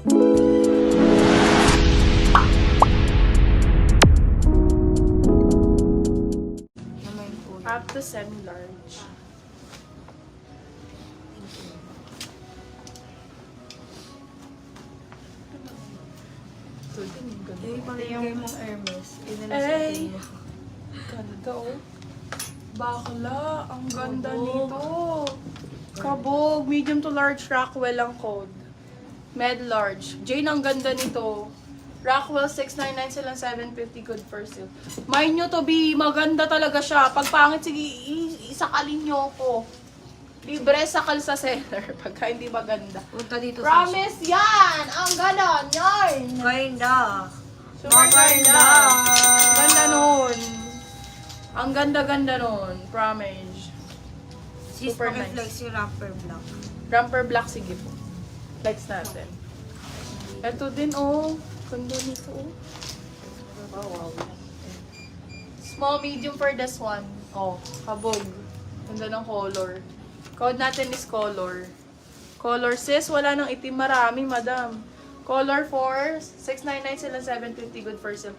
Up to semi-large. Yung pamigay mong Hermes. Ay! Ganda oh. Bakla, ang ganda nito. Kabog, medium to large Rockwell ang code. Med large. Jane, ang ganda nito. Rockwell 699 silang 750 good for sale. Mind nyo to be, maganda talaga siya. Pag pangit, sige, isakalin nyo ko. Libre sakal sa seller pagka hindi maganda. Punta dito Promise yan! Ang ganon, yarn! Ganda. Super ganda! Ang ganda nun. Ang ganda-ganda nun. Promise. Sis, Super pakiflex yung rapper block. Rumper black, sige po. Flex natin. Ito din, oh. Ganda nito, oh. Wow. Small, medium for this one. Oh, kabog. Ganda ng color. Code natin is color. Color, sis, wala nang itim. Marami, madam. Color 4, 699 sila, 750 good for sale.